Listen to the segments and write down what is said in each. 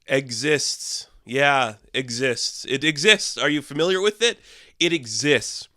Exists. Yeah, exists. It exists. Are you familiar with it? It exists.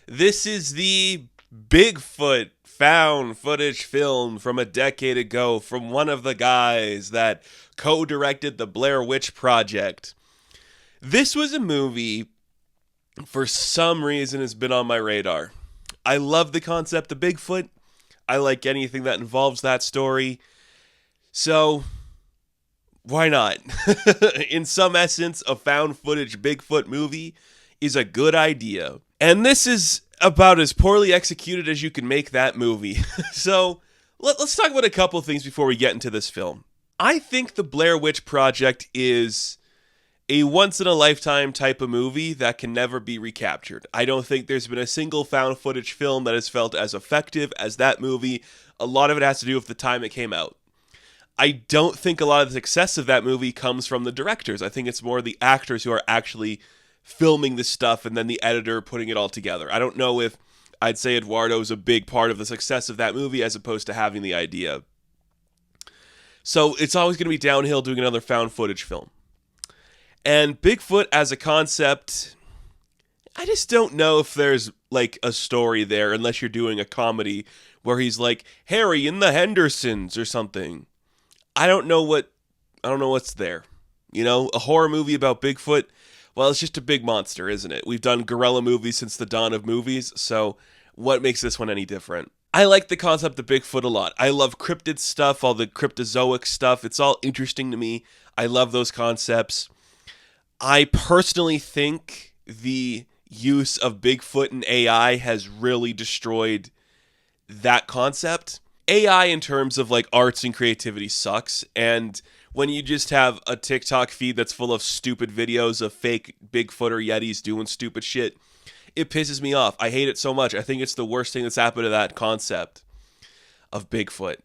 This is the Bigfoot found footage film from a decade ago from one of the guys that co-directed the Blair Witch Project. This was a movie, for some reason, has been on my radar. I love the concept of Bigfoot. I like anything that involves that story. So, why not? In some essence, a found footage Bigfoot movie is a good idea. And this is about as poorly executed as you can make that movie. So, let's talk about a couple of things before we get into this film. I think the Blair Witch Project is a once-in-a-lifetime type of movie that can never be recaptured. I don't think there's been a single found footage film that has felt as effective as that movie. A lot of it has to do with the time it came out. I don't think a lot of the success of that movie comes from the directors. I think it's more the actors who are actually filming this stuff and then the editor putting it all together. I don't know if I'd say Eduardo's a big part of the success of that movie as opposed to having the idea. So it's always going to be downhill doing another found footage film. And Bigfoot as a concept, I just don't know if there's like a story there unless you're doing a comedy where he's like Harry and the Hendersons or something. I don't know what's there. You know, a horror movie about Bigfoot, well, it's just a big monster, isn't it? We've done gorilla movies since the dawn of movies, so what makes this one any different? I like the concept of Bigfoot a lot. I love cryptid stuff, all the cryptozoic stuff. It's all interesting to me. I love those concepts. I personally think the use of Bigfoot and AI has really destroyed that concept. AI in terms of like arts and creativity sucks, and when you just have a TikTok feed that's full of stupid videos of fake Bigfoot or Yetis doing stupid shit, it pisses me off. I hate it so much. I think it's the worst thing that's happened to that concept of Bigfoot.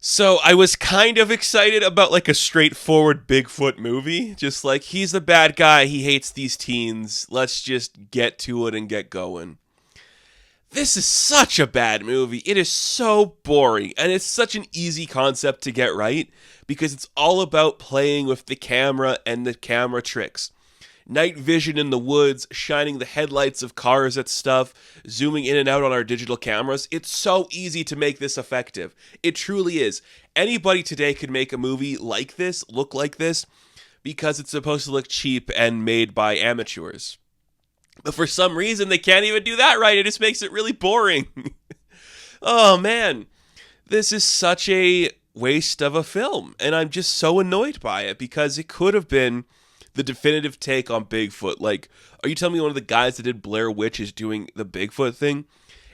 So I was kind of excited about like a straightforward Bigfoot movie. Just like, he's the bad guy, he hates these teens, let's just get to it and get going. This is such a bad movie. It is so boring, and it's such an easy concept to get right because it's all about playing with the camera and the camera tricks. Night vision in the woods, shining the headlights of cars at stuff, zooming in and out on our digital cameras. It's so easy to make this effective. It truly is. Anybody today could make a movie like this, look like this, because it's supposed to look cheap and made by amateurs. But for some reason, they can't even do that right. It just makes it really boring. Oh, man. This is such a waste of a film, and I'm just so annoyed by it because it could have been the definitive take on Bigfoot. Like, are you telling me one of the guys that did Blair Witch is doing the Bigfoot thing?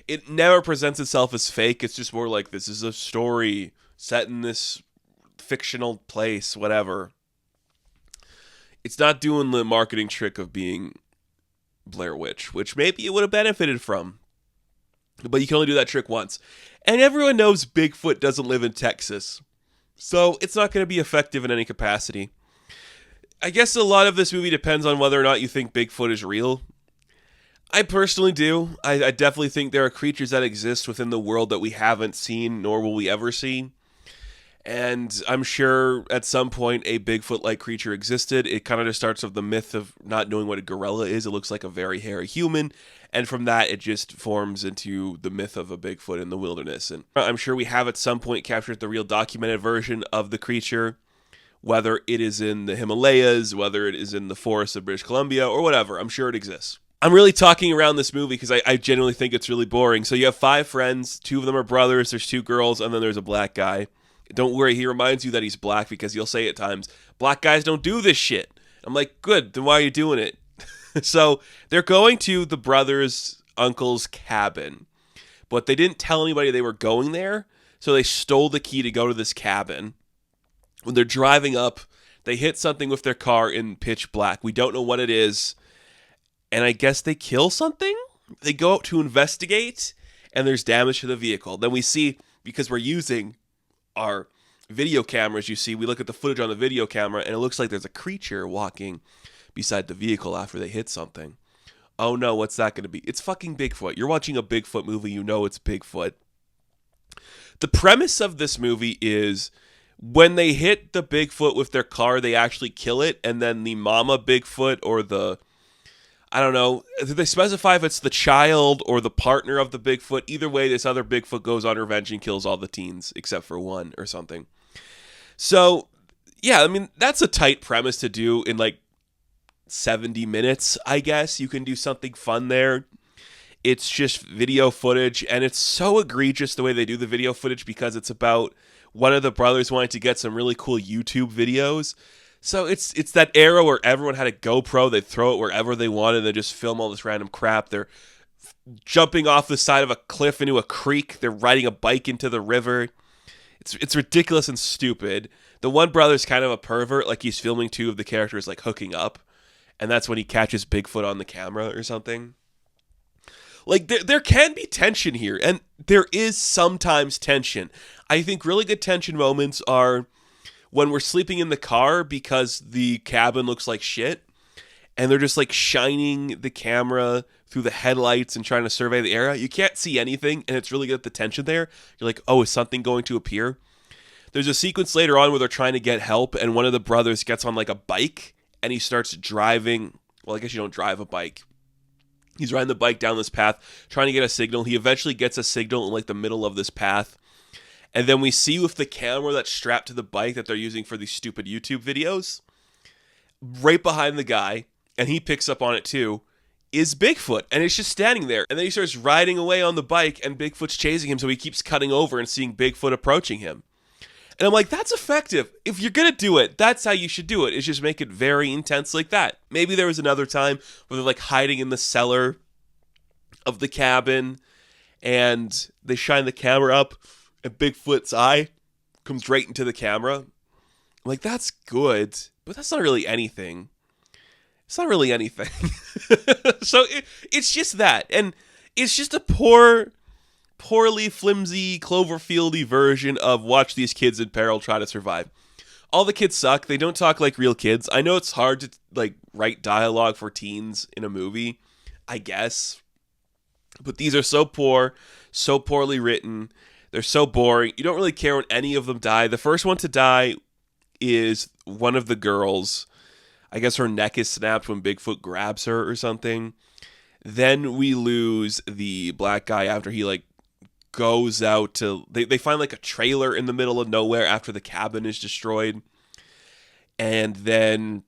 It never presents itself as fake. It's just more like, this is a story set in this fictional place, whatever. It's not doing the marketing trick of being Blair Witch, which maybe it would have benefited from. But you can only do that trick once. And everyone knows Bigfoot doesn't live in Texas. So it's not going to be effective in any capacity. I guess a lot of this movie depends on whether or not you think Bigfoot is real. I personally do. I definitely think there are creatures that exist within the world that we haven't seen, nor will we ever see. And I'm sure at some point a Bigfoot-like creature existed. It kind of just starts with the myth of not knowing what a gorilla is. It looks like a very hairy human. And from that, it just forms into the myth of a Bigfoot in the wilderness. And I'm sure we have at some point captured the real documented version of the creature, whether it is in the Himalayas, whether it is in the forests of British Columbia, or whatever. I'm sure it exists. I'm really talking around this movie because I genuinely think it's really boring. So you have 5 friends. 2 of them are brothers. There's 2 girls, and then there's a black guy. Don't worry, he reminds you that he's black because he'll say at times, black guys don't do this shit. I'm like, good, then why are you doing it? So they're going to the brother's uncle's cabin, but they didn't tell anybody they were going there, so they stole the key to go to this cabin. When they're driving up, they hit something with their car in pitch black. We don't know what it is, and I guess they kill something? They go out to investigate, and there's damage to the vehicle. Then we see, because we're using our video cameras, you see, we look at the footage on the video camera, and it looks like there's a creature walking beside the vehicle after they hit something. Oh no, what's that going to be? It's fucking Bigfoot. You're watching a Bigfoot movie, you know it's Bigfoot. The premise of this movie is When they hit the Bigfoot with their car, they actually kill it, and then the mama Bigfoot or I don't know, did they specify if it's the child or the partner of the Bigfoot? Either way, this other Bigfoot goes on revenge and kills all the teens except for one or something. So, yeah, I mean, that's a tight premise to do in like 70 minutes, I guess. You can do something fun there. It's just video footage, and it's so egregious the way they do the video footage because it's about one of the brothers wanting to get some really cool YouTube videos. So it's that era where everyone had a GoPro. They'd throw it wherever they wanted and they just film all this random crap. They're jumping off the side of a cliff into a creek. They're riding a bike into the river. It's ridiculous and stupid. The one brother's kind of a pervert, like he's filming two of the characters like hooking up, and that's when he catches Bigfoot on the camera or something. Like, there can be tension here, and there is sometimes tension. I think really good tension moments are when we're sleeping in the car because the cabin looks like shit, and they're just, like, shining the camera through the headlights and trying to survey the area. You can't see anything, and it's really good at the tension there. You're like, oh, is something going to appear? There's a sequence later on where they're trying to get help, and one of the brothers gets on, like, a bike, and he starts driving. Well, I guess you don't drive a bike. He's riding the bike down this path, trying to get a signal. He eventually gets a signal in like the middle of this path. And then we see with the camera that's strapped to the bike that they're using for these stupid YouTube videos, right behind the guy, and he picks up on it too, is Bigfoot. And it's just standing there. And then he starts riding away on the bike, and Bigfoot's chasing him, so he keeps cutting over and seeing Bigfoot approaching him. And I'm like, that's effective. If you're going to do it, that's how you should do it, is just make it very intense like that. Maybe there was another time where they're like hiding in the cellar of the cabin and they shine the camera up and Bigfoot's eye comes right into the camera. I'm like, that's good, but that's not really anything. It's not really anything. So it's just that. And it's just a poorly flimsy, Cloverfieldy version of watch these kids in peril try to survive. All the kids suck. They don't talk like real kids. I know it's hard to like write dialogue for teens in a movie, I guess. But these are so poor, so poorly written. They're so boring. You don't really care when any of them die. The first one to die is one of the girls. I guess her neck is snapped when Bigfoot grabs her or something. Then we lose the black guy after he like goes out to they find like a trailer in the middle of nowhere after the cabin is destroyed, and then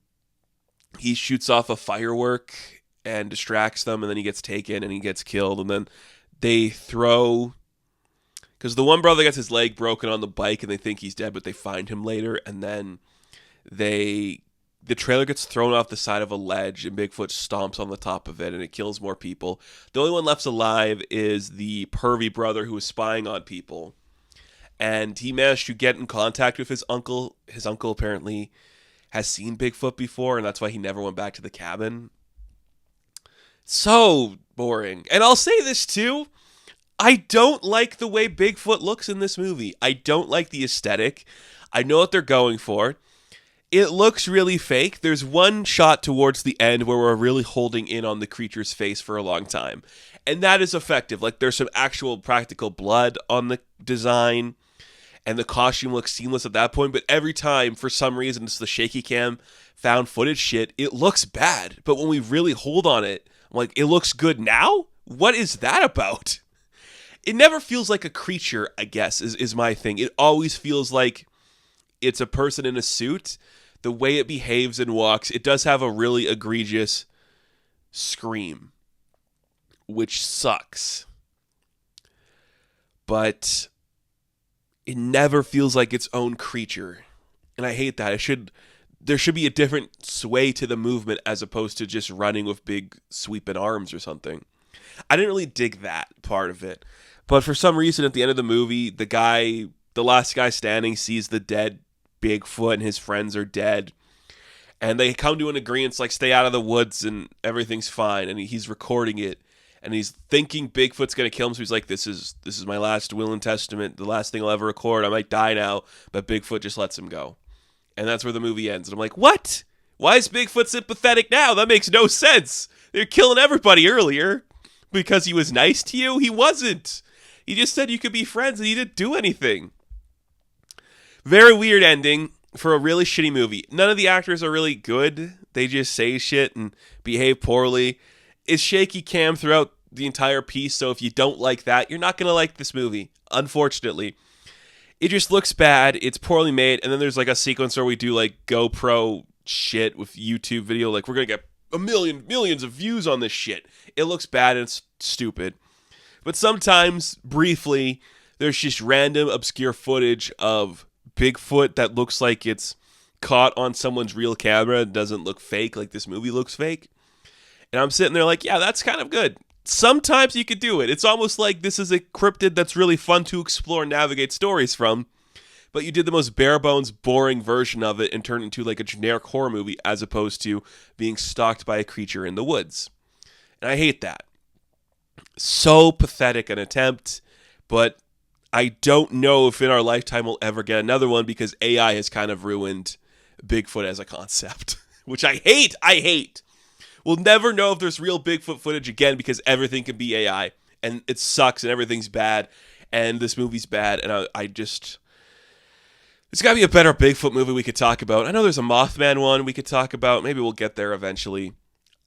he shoots off a firework and distracts them, and then he gets taken and he gets killed. And then they throw, because the one brother gets his leg broken on the bike and they think he's dead, but they find him later, and then the trailer gets thrown off the side of a ledge and Bigfoot stomps on the top of it and it kills more people. The only one left alive is the pervy brother who was spying on people. And he managed to get in contact with his uncle. His uncle apparently has seen Bigfoot before, and that's why he never went back to the cabin. So boring. And I'll say this too. I don't like the way Bigfoot looks in this movie. I don't like the aesthetic. I know what they're going for. It looks really fake. There's one shot towards the end where we're really holding in on the creature's face for a long time. And that is effective. Like, there's some actual practical blood on the design, and the costume looks seamless at that point. But every time, for some reason, it's the shaky cam found footage shit, it looks bad. But when we really hold on it, I'm like, it looks good now? What is that about? It never feels like a creature, I guess, is my thing. It always feels like it's a person in a suit. The way it behaves and walks, it does have a really egregious scream, which sucks. But it never feels like its own creature. And I hate that. There should be a different sway to the movement as opposed to just running with big sweeping arms or something. I didn't really dig that part of it. But for some reason at the end of the movie, the last guy standing sees the dead Bigfoot and his friends are dead, and they come to an agreement like stay out of the woods and everything's fine, and he's recording it and he's thinking Bigfoot's gonna kill him, so he's like, this is my last will and testament, the last thing I'll ever record, I might die now. But Bigfoot just lets him go, and that's where the movie ends. And I'm like, what? Why is Bigfoot sympathetic now? That makes no sense. They're killing everybody earlier because he was nice to you. He wasn't. He just said you could be friends and he didn't do anything. Very weird ending for a really shitty movie. None of the actors are really good. They just say shit and behave poorly. It's shaky cam throughout the entire piece, so if you don't like that, you're not going to like this movie, unfortunately. It just looks bad. It's poorly made, and then there's like a sequence where we do like GoPro shit with YouTube video. Like, we're going to get millions of views on this shit. It looks bad and it's stupid. But sometimes, briefly, there's just random obscure footage of Bigfoot that looks like it's caught on someone's real camera. It doesn't look fake like this movie looks fake. And I'm sitting there like, yeah, that's kind of good. Sometimes you could do it. It's almost like this is a cryptid that's really fun to explore and navigate stories from. But you did the most bare bones, boring version of it and turned it into like a generic horror movie as opposed to being stalked by a creature in the woods. And I hate that. So pathetic an attempt, but I don't know if in our lifetime we'll ever get another one because AI has kind of ruined Bigfoot as a concept, which I hate. I hate. We'll never know if there's real Bigfoot footage again because everything can be AI, and it sucks, and everything's bad, and this movie's bad, and I just... There's got to be a better Bigfoot movie we could talk about. I know there's a Mothman one we could talk about. Maybe we'll get there eventually.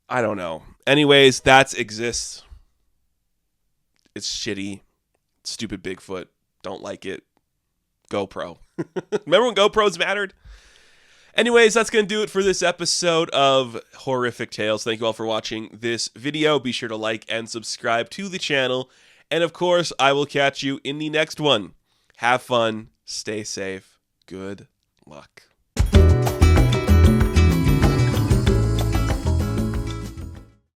I don't know. Anyways, that exists. It's shitty. Stupid Bigfoot. Don't like it. GoPro. Remember when GoPros mattered? Anyways, that's going to do it for this episode of Horrific Tales. Thank you all for watching this video. Be sure to like and subscribe to the channel. And of course, I will catch you in the next one. Have fun. Stay safe. Good luck.